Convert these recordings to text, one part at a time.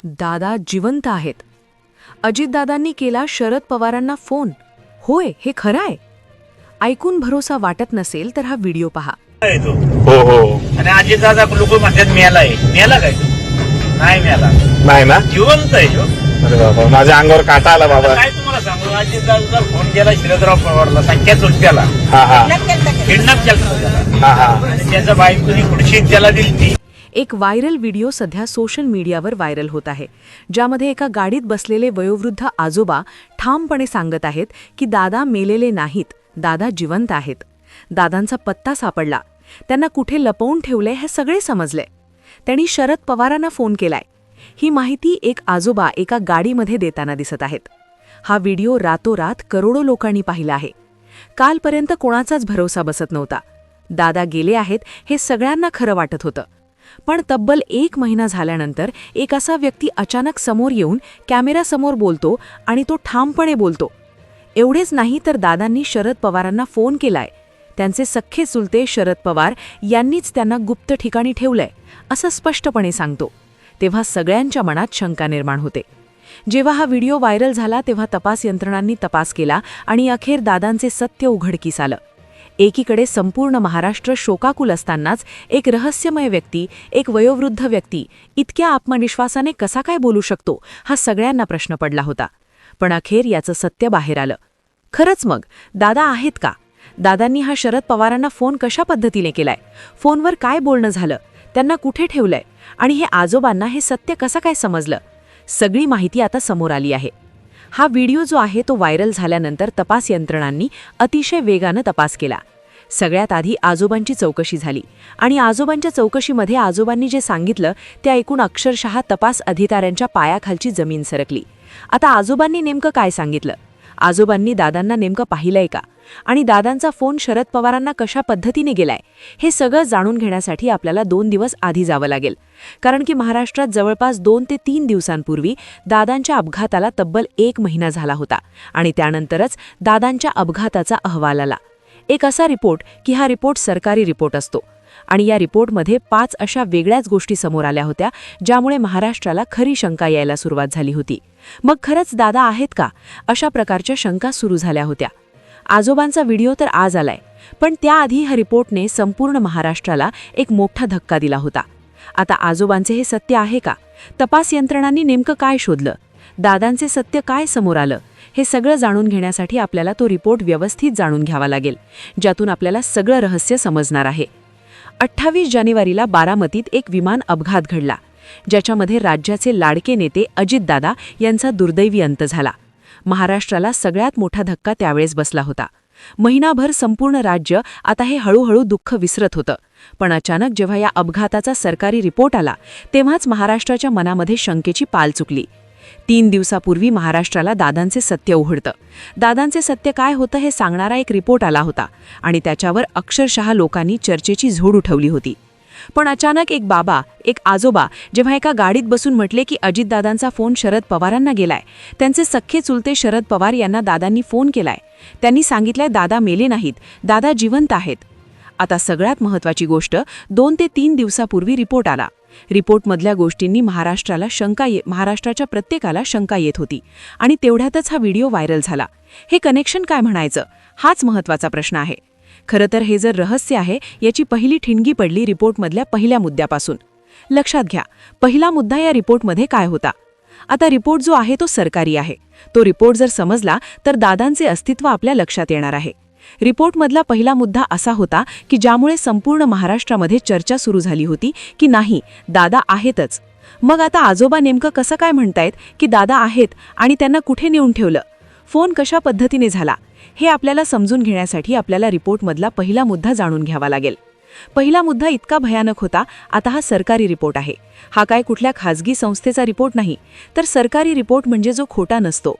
दादा जिवंत आहेत. अजितदादांनी केला शरद पवारांना फोन. होय, हे खरं आहे. ऐकून भरोसा वाटत नसेल तर हा व्हिडिओ पहा. हो हो. आणि अजितदादा लोक म्हणतात मेलाय. मेला काय तो? नाही मेला, नाही ना. जिवंत आहे तो. अरे बाबा, माझ्या अंगावर काटा आला बाबा. काय तुम्हाला सांगू, अजितदादा फोन केला शरदराव पवारला, संख्या चुलत्याला हा हा किडनॅप केला त्याला. हा हा. आणि त्याच्या बायकोनी खुर्शी त्याला दिली. एक व्हायरल व्हिडिओ सध्या सोशल मीडियावर व्हायरल होत आहे, ज्यामध्ये एका गाडीत बसलेले वयोवृद्ध आजोबा ठामपणे सांगत आहेत की दादा मेलेले नाहीत, दादा जिवंत आहेत. दादांचा पत्ता सापडला, त्यांना कुठे लपवून ठेवले हे सगळे समजले. त्यांनी शरद पवारांना फोन केलाय. ही माहिती एक आजोबा एका गाडीमध्ये देताना दिसत आहेत. हा व्हिडिओ रातोरात करोडो लोकांनी पाहिला आहे. कालपर्यंत कोणाचाच भरोसा बसत नव्हता. दादा गेले आहेत हे सगळ्यांना खरं वाटत होतं. पण तब्बल 1 महिना झाल्यानंतर एक असा व्यक्ती अचानक समोर येऊन कॅमेरासमोर बोलतो आणि तो ठामपणे बोलतो. एवढेच नाही तर दादांनी शरद पवारांना फोन केलाय. त्यांचे सख्खे चुलते शरद पवार यांनीच त्यांना गुप्त ठिकाणी ठेवलंय असं स्पष्टपणे सांगतो. तेव्हा सगळ्यांच्या मनात शंका निर्माण होते. जेव्हा हा व्हिडिओ व्हायरल झाला तेव्हा तपास यंत्रणांनी तपास केला आणि अखेर दादांचे सत्य उघडकीस आलं. एकीकडे संपूर्ण महाराष्ट्र शोकाकुल असतानाच एक रहस्यमय व्यक्ती, एक वयोवृद्ध व्यक्ती इतक्या आत्मविश्वासाने कसा काय बोलू शकतो, हा सगळ्यांना प्रश्न पडला होता. पण अखेर याचं सत्य बाहेर आलं. खरंच मग दादा आहेत का? दादांनी हा शरद पवारांना फोन कशा पद्धतीने केलाय? फोनवर काय बोलणं झालं? त्यांना कुठे ठेवलंय? आणि हे आजोबांना हे सत्य कसं काय समजलं? सगळी माहिती आता समोर आली आहे. हा व्हिडिओ जो आहे तो व्हायरल झाल्यानंतर तपास यंत्रणांनी अतिशय वेगानं तपास केला. सगळ्यात आधी आजोबांची चौकशी झाली आणि आजोबांच्या चौकशीमध्ये आजोबांनी जे सांगितलं ते ऐकून अक्षरशः तपास अधिकाऱ्यांच्या पायाखालची जमीन सरकली. आता आजोबांनी नेमकं काय सांगितलं? आजोबांनी दादांना नेमकं पाहिलंय का? आणि दादांचा फोन शरद पवारांना कशा पद्धतीने गेलाय? हे सगळं जाणून घेण्यासाठी आपल्याला 2 दिवस आधी जावं लागेल. कारण की महाराष्ट्रात जवळपास 2 ते 3 दिवसांपूर्वी दादांच्या अपघाताला तब्बल 1 महिना झाला होता आणि त्यानंतरच दादांच्या अपघाताचा अहवाल आला. एक असा रिपोर्ट की हा रिपोर्ट सरकारी रिपोर्ट असतो आणि या रिपोर्टमध्ये 5 अशा वेगळ्याच गोष्टी समोर आल्या होत्या, ज्यामुळे महाराष्ट्राला खरी शंका यायला सुरुवात झाली होती. मग खरंच दादा आहेत का? अशा प्रकारच्या शंका सुरू झाल्या होत्या. आजोबांचा व्हिडिओ तर आज आलाय, पण त्याआधी ह्या रिपोर्टने संपूर्ण महाराष्ट्राला एक मोठा धक्का दिला होता. आता आजोबांचे हे सत्य आहे का? तपास यंत्रणांनी नेमकं काय शोधलं? दादांचे सत्य काय समोर आलं? हे सगळं जाणून घेण्यासाठी आपल्याला तो रिपोर्ट व्यवस्थित जाणून घ्यावा लागेल, ज्यातून आपल्याला सगळं रहस्य समजणार आहे. 28 जानेवारीला बारामतीत एक विमान अपघात घडला, ज्याच्यामध्ये राज्याचे लाडके नेते अजितदादा यांचा दुर्दैवी अंत झाला. महाराष्ट्राला सगळ्यात मोठा धक्का त्यावेळेस बसला होता. महिनाभर संपूर्ण राज्य आता हे हळूहळू दुःख विसरत होतं. पण अचानक जेव्हा या अपघाताचा सरकारी रिपोर्ट आला तेव्हाच महाराष्ट्राच्या मनामध्ये शंकेची पाल चुकली. 3 दिवसापूर्वी महाराष्ट्राला दादांचे सत्य उघडतं. दादांचे सत्य काय होतं हे सांगणारा एक रिपोर्ट आला होता आणि त्याच्यावर अक्षरशः लोकांनी चर्चेची झोड उठवली होती. पण अचानक एक बाबा, एक आजोबा जेव्हा एका गाडीत बसून म्हटले की अजितदादांचा फोन शरद पवारांना गेलाय, त्यांचे सख्खे चुलते शरद पवार यांना दादांनी फोन केलाय, त्यांनी सांगितलंय दादा मेले नाहीत, दादा जिवंत आहेत. आता सगळ्यात महत्त्वाची गोष्ट, 2 ते 3 दिवसापूर्वी रिपोर्ट आला. रिपोर्टमधल्या गोष्टींनी महाराष्ट्राच्या प्रत्येकाला शंका येत होती आणि तेवढ्यातच हा व्हिडिओ व्हायरल झाला. हे कनेक्शन काय म्हणायचं, हाच महत्त्वाचा प्रश्न आहे. खरं तर हे जर रहस्य आहे, याची पहिली ठिणगी पडली रिपोर्टमधल्या पहिल्या मुद्द्यापासून. लक्षात घ्या, पहिला मुद्दा या रिपोर्टमध्ये काय होता. आता रिपोर्ट जो आहे तो सरकारी आहे. तो रिपोर्ट जर समजला तर दादांचे अस्तित्व आपल्या लक्षात येणार आहे. रिपोर्टमधला पहिला मुद्दा असा होता की ज्यामुळे संपूर्ण महाराष्ट्रामध्ये चर्चा सुरू झाली होती की नाही, दादा आहेतच. मग आता आजोबा नेमकं कसं काय म्हणतायत की दादा आहेत आणि त्यांना कुठे नेऊन ठेवलं? फोन कशा पद्धतीने झाला? हे आपल्याला समजून घेण्यासाठी आपल्याला रिपोर्टमधला पहिला मुद्दा जाणून घ्यावा लागेल. पहिला मुद्दा इतका भयानक होता. आता हा सरकारी रिपोर्ट आहे. हा काय कुठल्या खाजगी संस्थेचा रिपोर्ट नाही, तर सरकारी रिपोर्ट म्हणजे जो खोटा नसतो.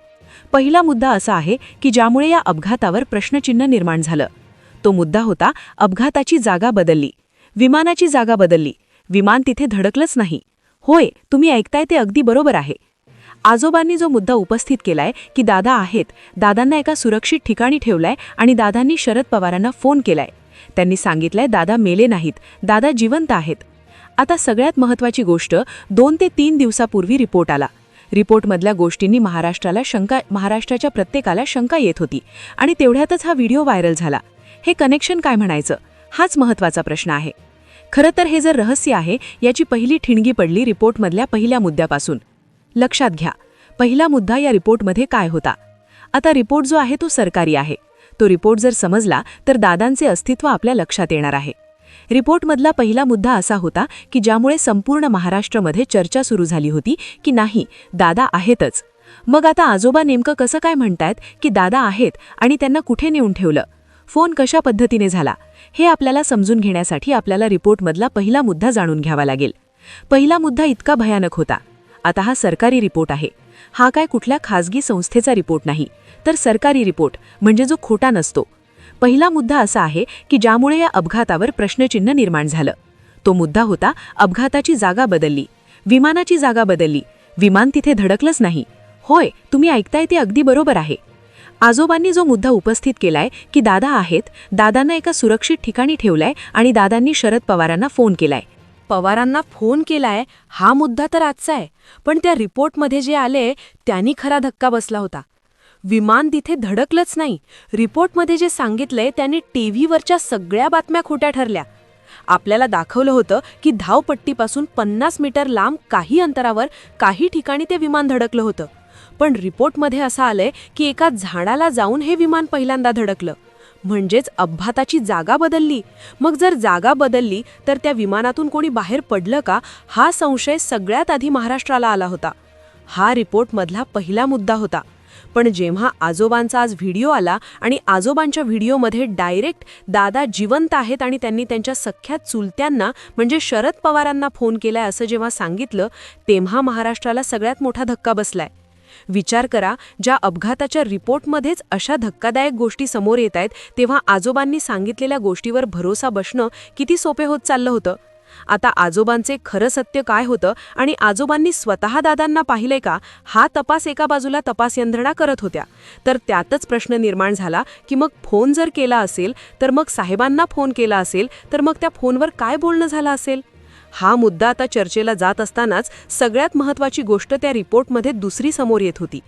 पहिला मुद्दा असा आहे की ज्यामुळे या अपघातावर प्रश्नचिन्ह निर्माण झालं. तो मुद्दा होता अपघाताची जागा बदलली, विमानाची जागा बदलली. विमान तिथे धडकलंच नाही. होय, तुम्ही ऐकताय ते अगदी बरोबर आहे. आजोबांनी जो मुद्दा उपस्थित केलाय की दादा आहेत, दादांना एका सुरक्षित ठिकाणी ठेवलाय आणि दादांनी शरद पवारांना फोन केलाय. त्यांनी सांगितलंय दादा मेले नाहीत, दादा जिवंत आहेत. आता सगळ्यात महत्त्वाची गोष्ट 2 ते 3 दिवसापूर्वी रिपोर्ट आला. रिपोर्टमधल्या गोष्टींनी महाराष्ट्राच्या प्रत्येकाला शंका येत होती आणि तेवढ्यातच हा व्हिडिओ व्हायरल झाला. हे कनेक्शन काय म्हणायचं, हाच महत्त्वाचा प्रश्न आहे. खरं तर हे जर रहस्य आहे, याची पहिली ठिणगी पडली रिपोर्टमधल्या पहिल्या मुद्द्यापासून. लक्षात घ्या, पहिला मुद्दा या रिपोर्टमध्ये काय होता. आता रिपोर्ट जो आहे तो सरकारी आहे. तो रिपोर्ट जर समजला तर दादांचे अस्तित्व आपल्या लक्षात येणार आहे. रिपोर्टमधला पहिला मुद्दा असा होता की ज्यामुळे संपूर्ण महाराष्ट्रामध्ये चर्चा सुरू झाली होती की नाही, दादा आहेतच. मग आता आजोबा नेमकं कसं काय म्हणतायत की दादा आहेत आणि त्यांना कुठे नेऊन ठेवलं, फोन कशा पद्धतीने झाला, हे आपल्याला समजून घेण्यासाठी आपल्याला रिपोर्टमधला पहिला मुद्दा जाणून घ्यावा लागेल. पहिला मुद्दा इतका भयानक होता. आता हा सरकारी रिपोर्ट आहे. हा काय कुठल्या खाजगी संस्थेचा रिपोर्ट नाही, तर सरकारी रिपोर्ट म्हणजे जो खोटा नसतो. पहिला मुद्दा असा आहे की ज्यामुळे या अपघातावर प्रश्नचिन्ह निर्माण झालं. तो मुद्दा होता अपघाताची जागा बदलली, विमानाची जागा बदलली. विमान तिथे धडकलंच नाही. होय, तुम्ही ऐकताय ते अगदी बरोबर आहे. आजोबांनी जो मुद्दा उपस्थित केलाय की दादा आहेत, दादांना एका सुरक्षित ठिकाणी ठेवलाय आणि दादांनी शरद पवारांना फोन केलाय. पवारांना फोन केलाय हा मुद्दा तर आजचा आहे, पण त्या रिपोर्टमध्ये जे आले त्यांनी खरा धक्का बसला होता. विमान तिथे धडकलंच नाही. रिपोर्टमध्ये जे सांगितलंय त्यांनी टीव्हीवरच्या सगळ्या बातम्या खोट्या ठरल्या. आपल्याला दाखवलं होतं की धावपट्टीपासून 50 मीटर लांब काही अंतरावर काही ठिकाणी ते विमान धडकलं होतं. पण रिपोर्टमध्ये असं आलंय की एका झाडाला जाऊन हे विमान पहिल्यांदा धडकलं. म्हणजेच अपघाताची जागा बदलली. मग जर जागा बदलली तर त्या विमानातून कोणी बाहेर पडलं का, हा संशय सगळ्यात आधी महाराष्ट्राला आला होता. हा रिपोर्टमधला पहिला मुद्दा होता. पण जेव्हा आजोबांचा आज व्हिडिओ आला आणि आजोबांच्या व्हिडिओमध्ये डायरेक्ट दादा जिवंत आहेत आणि त्यांनी त्यांच्या सख्ख्या चुलत्यांना म्हणजे शरद पवारांना फोन केलाय असं जेव्हा सांगितलं, तेव्हा महाराष्ट्राला सगळ्यात मोठा धक्का बसलाय. विचार करा, ज्या अपघाताच्या रिपोर्टमध्येच अशा धक्कादायक गोष्टी समोर येत आहेत, तेव्हा आजोबांनी सांगितलेल्या गोष्टीवर भरोसा बसणं किती सोपे होत चाललं होतं. आता आजोबांचे खरं सत्य काय होतं आणि आजोबांनी स्वतः दादांना पाहिलंय का, हा तपास एका बाजूला तपास यंत्रणा करत होत्या. तर त्यातच प्रश्न निर्माण झाला की मग फोन जर केला असेल, तर मग साहेबांना फोन केला असेल, तर मग त्या फोनवर काय बोलणं झालं असेल. हा मुद्दा आता चर्चेला जात असतानाच सगळ्यात महत्त्वाची गोष्ट त्या रिपोर्टमध्ये दुसरी समोर येत होती.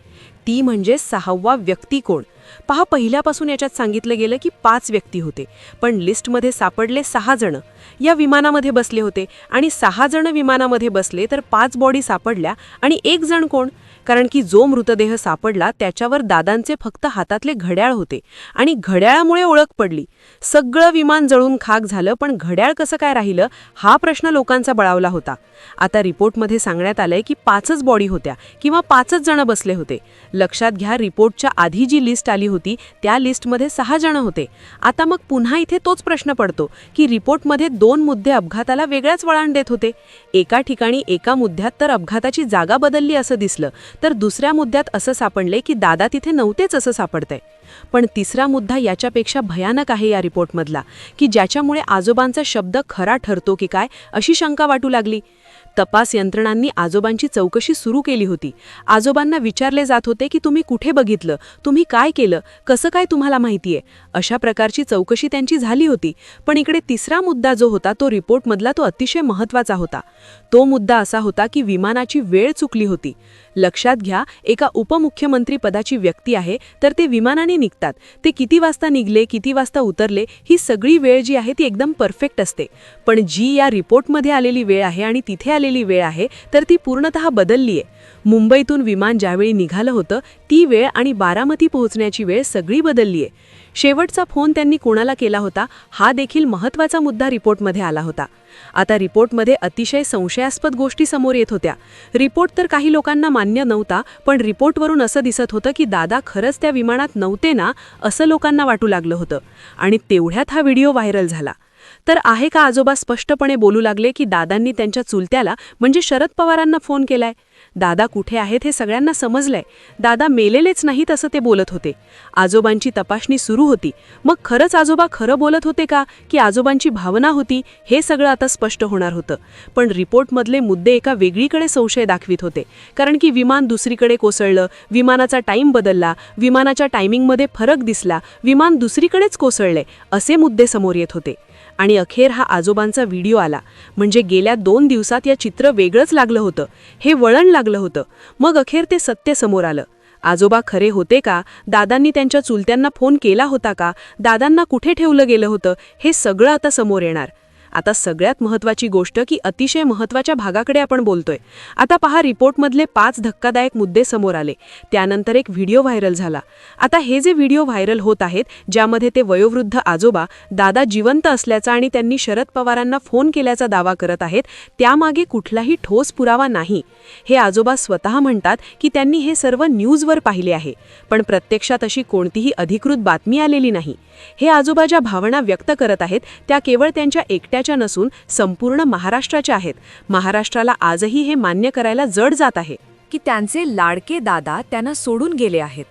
ती म्हणजे 6वा व्यक्ती कोण. पहा, पहिल्यापासून याच्यात सांगितलं गेलं की 5 व्यक्ती होते, पण लिस्टमध्ये सापडले 6 जण या विमानामध्ये बसले होते. आणि 6 जण विमानामध्ये बसले तर 5 बॉडी सापडल्या आणि 1 जण कोण, कारण की जो मृतदेह सापडला त्याच्यावर दादांचे फक्त हातातले घड्याळ होते आणि घड्याळामुळे ओळख पडली. सगळं विमान जळून खाक झालं, पण घड्याळ कसं काय राहिलं हा प्रश्न लोकांचा बळावला होता. आता रिपोर्टमध्ये सांगण्यात आलंय की 5च बॉडी होत्या किंवा 5च जण बसले होते. लक्षात घ्या, रिपोर्टच्या आधी जी लिस्ट आली होती त्या लिस्टमध्ये 6 जण होते. आता मग पुन्हा इथे तोच प्रश्न पडतो की रिपोर्टमध्ये 2 मुद्दे अपघाताला वेगळ्याच वळण देत होते. एका ठिकाणी एका मुद्द्यात तर अपघाताची जागा बदलली असं दिसलं, तर दुसऱ्या मुद्द्यात असं सापडले की दादा तिथे नव्हतेच असं सापडतंय. पण तिसरा मुद्दा याच्यापेक्षा भयानक आहे या रिपोर्टमधला, की ज्याच्यामुळे आजोबांचा शब्द खरा ठरतो की काय अशी शंका वाटू लागली. तपास यंत्रणांनी आजोबांची चौकशी सुरू केली होती. आजोबांना विचारले जात होते की तुम्ही कुठे बघितलं, तुम्ही काय केलं, कसं काय तुम्हाला माहितीये. अशा प्रकारची चौकशी त्यांची झाली होती. पण इकडे तिसरा मुद्दा जो होता तो रिपोर्टमधला तो अतिशय महत्त्वाचा होता. तो मुद्दा असा होता की विमानाची वेळ चुकली होती. लक्षात घ्या, एका उपमुख्यमंत्री पदाची व्यक्ती आहे, तर ते विमानाने निघतात. ते किती वाजता निघले, किती वाजता उतरले, ही सगळी वेळ जी आहे ती एकदम परफेक्ट असते. पण जी या रिपोर्टमध्ये आलेली वेळ आहे आणि तिथे आलेली वेळ आहे तर ती पूर्णतः बदलली आहे. मुंबईतून विमान ज्यावेळी निघालं होतं ती वेळ आणि बारामती पोहोचण्याची वेळ सगळी बदलली आहे. शेवटचा फोन त्यांनी कोणाला केला होता हा देखील महत्त्वाचा मुद्दा रिपोर्टमध्ये आला होता. आता रिपोर्टमध्ये अतिशय संशयास्पद गोष्टी समोर येत होत्या. रिपोर्ट तर काही लोकांना मान्य नव्हता, पण रिपोर्टवरून असं दिसत होतं की दादा खरंच त्या विमानात नव्हते ना, असं लोकांना वाटू लागलं होतं. आणि तेवढ्यात हा व्हिडिओ व्हायरल झाला. तर आहे का आजोबा स्पष्टपणे बोलू लागले की दादांनी त्यांच्या चुलत्याला म्हणजे शरद पवारांना फोन केलाय. दादा कुठे आहेत हे सगळ्यांना समजलंय. दादा मेलेलेच नाहीत असं ते बोलत होते. आजोबांची तपासणी सुरू होती. मग खरंच आजोबा खरं बोलत होते का, की आजोबांची भावना होती, हे सगळं आता स्पष्ट होणार होतं. पण रिपोर्टमधले मुद्दे एका वेगळीकडे संशय दाखवित होते. कारण की विमान दुसरीकडे कोसळलं, विमानाचा टाईम बदलला, विमानाच्या टायमिंगमध्ये फरक दिसला, विमान दुसरीकडेच कोसळले, असे मुद्दे समोर येत होते. आणि अखेर हा आजोबांचा व्हिडिओ आला. म्हणजे गेल्या 2 दिवसात या चित्र वेगळंच लागलं होतं, हे वळण लागलं होतं. मग अखेर ते सत्य समोर आलं. आजोबा खरे होते का? दादांनी त्यांच्या चुलत्यांना फोन केला होता का? दादांना कुठे ठेवलं गेलं होतं? हे सगळं आता समोर येणार. आता सगळ्यात महत्त्वाची गोष्ट की अतिशय महत्त्वाच्या भागाकडे आपण बोलतोय. आता पहा, रिपोर्टमधले 5 धक्कादायक मुद्दे समोर आले. त्यानंतर एक व्हिडिओ व्हायरल झाला. आता हे जे व्हिडिओ व्हायरल होत आहेत, ज्यामध्ये ते वयोवृद्ध आजोबा दादा जिवंत असल्याचा आणि त्यांनी शरद पवारांना फोन केल्याचा दावा करत आहेत, त्यामागे कुठलाही ठोस पुरावा नाही. हे आजोबा स्वतः म्हणतात की त्यांनी हे सर्व न्यूजवर पाहिले आहे, पण प्रत्यक्षात अशी कोणतीही अधिकृत बातमी आलेली नाही. हे आजोबा ज्या भावना व्यक्त करत आहेत त्या केवळ त्यांच्या एकट्याच्या नसून संपूर्ण महाराष्ट्राच्या आहेत. महाराष्ट्राला आजही हे मान्य करायला जड जात आहे की त्यांचे लाडके दादा त्यांना सोडून गेले आहेत.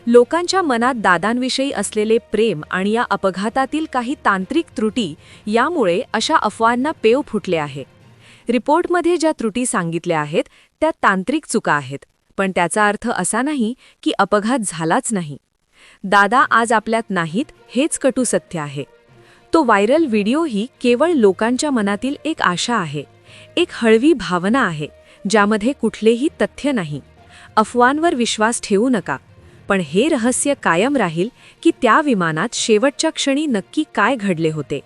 लोकांच्या मनात दादांविषयी असलेले प्रेम आणि या अपघातातील काही तांत्रिक त्रुटी यामुळे अशा अफवांना पेव फुटले आहे. रिपोर्टमध्ये ज्या त्रुटी सांगितल्या आहेत त्या तांत्रिक चुका आहेत, पण त्याचा अर्थ असा नाही की अपघात झालाच नाही. दादा आज आपल्यात नाहीत हेच कटू सत्य आहे. तो व्हायरल व्हिडिओही केवळ लोकांच्या मनातील एक आशा आहे, एक हळवी भावना आहे, ज्यामध्ये कुठलेही तथ्य नाही. अफवांवर विश्वास ठेवू नका, पण हे रहस्य कायम राहील की त्या विमानात शेवटच्या क्षणी नक्की काय घडले होते.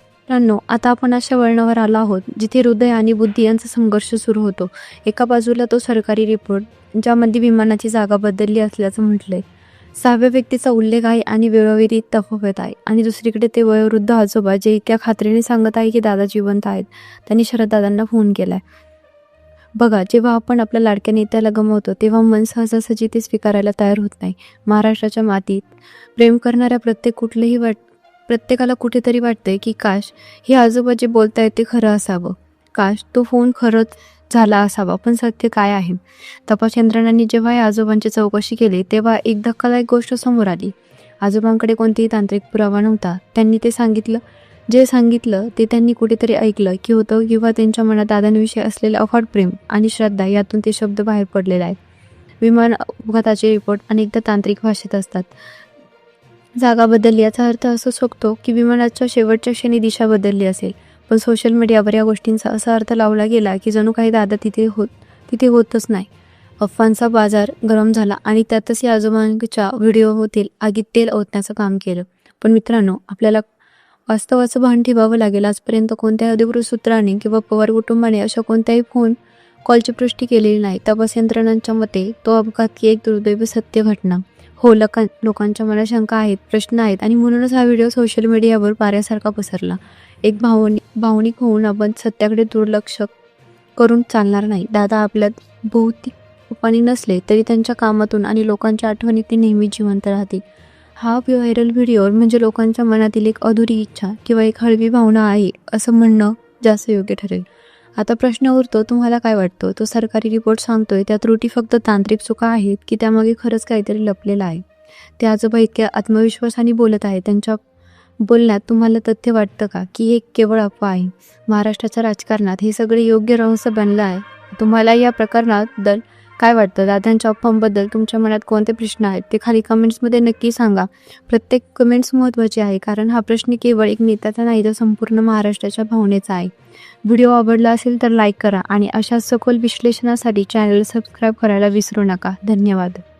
आता आपण अशा वळणावर आलो आहोत जिथे हृदय आणि बुद्धी यांचा संघर्ष सुरू होतो. एका बाजूला तो सरकारी रिपोर्ट ज्यामध्ये विमानाची जागा बदलली असल्याचं म्हटलंय, 6व्या व्यक्तीचा उल्लेख आहे आणि वेळोवेळी तफावत आहे, आणि दुसरीकडे ते वयोवृद्ध आजोबा जे इतक्या खात्रीने सांगत आहे की दादा जिवंत आहेत, त्यांनी शरददादांना फोन केलाय. बघा, जेव्हा आपण आपल्या लाडक्या नेत्याला गमावतो तेव्हा मन सहजासहजी ते स्वीकारायला तयार होत नाही. महाराष्ट्राच्या मातीत प्रेम करणाऱ्या प्रत्येकाला कुठेतरी वाटतंय की काश हे आजोबा जे बोलतायत ते खरं असावं, काश तो फोन खरंच झाला असावा. पण सत्य काय आहे? तपास यंत्रणांनी जेव्हा या आजोबांची चौकशी केली तेव्हा एक धक्कादायक गोष्ट समोर आली. आजोबांकडे कोणतेही तांत्रिक पुरावा नव्हता. त्यांनी जे सांगितलं ते त्यांनी कुठेतरी ऐकलं की होतं, किंवा त्यांच्या मनात दादांविषयी असलेलं अफाट प्रेम आणि श्रद्धा यातून ते शब्द बाहेर पडलेले आहेत. विमान अपघाताचे रिपोर्ट अनेकदा तांत्रिक भाषेत असतात. जागा बदलली याचा अर्थ असू शकतो की विमानाच्या शेवटच्या क्षणी दिशा बदलली असेल, पण सोशल मीडियावर या गोष्टींचा असा अर्थ लावला गेला की जणू काही दादा तिथे होतच नाही. अफवांचा बाजार गरम झाला आणि त्यातच या आजोबांच्या व्हिडिओतील आगीत तेल ओतण्याचं काम केलं. पण मित्रांनो, आपल्याला वास्तवाचं भान ठेवावं लागेल. आजपर्यंत कोणत्याही अधिकृत सूत्राने किंवा पवार कुटुंबाने अशा कोणत्याही फोन कॉलची पुष्टी केलेली नाही. तपास यंत्रणांच्या मते तो अपघात एक दुर्दैवी सत्य घटना. हो, लोकांच्या मनात शंका आहेत, प्रश्न आहेत, आणि म्हणूनच हा व्हिडिओ सोशल मीडियावर पाऱ्यासारखा पसरला. एक भावनिक होऊन आपण सत्याकडे दुर्लक्ष करून चालणार नाही. दादा आपल्यात भौतिक रूपाने नसले तरी त्यांच्या कामातून आणि लोकांच्या आठवणीत ते नेहमी जिवंत राहतील. हा व्हायरल व्हिडिओ म्हणजे लोकांच्या मनातील एक अधुरी इच्छा किंवा एक हळवी भावना आहे असं म्हणणं जास्त योग्य ठरेल. आता प्रश्न उरतो, तुम्हाला काय वाटतं? तो सरकारी रिपोर्ट सांगतोय त्या त्रुटी फक्त तांत्रिक चुका आहेत की त्यामागे खरंच काहीतरी लपलेलं आहे? ते आजोबा इतक्या आत्मविश्वासाने बोलत आहे, त्यांच्या बोलण्यात तुम्हाला तथ्य वाटतं का की हे केवळ अफवा आहे? महाराष्ट्राच्या राजकारणात हे सगळे योग्य रहस्य बनलं आहे. तुम्हाला या प्रकरणाबद्दल काय वाटतं? दादांच्या अफवांबद्दल तुमच्या मनात कोणते प्रश्न आहेत ते खाली कमेंट्समध्ये नक्की सांगा. प्रत्येक कमेंट्स महत्त्वाची आहे, कारण हा प्रश्न केवळ एक नेत्याचा नाही तर संपूर्ण महाराष्ट्राच्या भावनेचा आहे. व्हिडिओ आवडला असेल तर लाईक करा आणि अशा सखोल विश्लेषणासाठी चॅनल सबस्क्राईब करायला विसरू नका. धन्यवाद.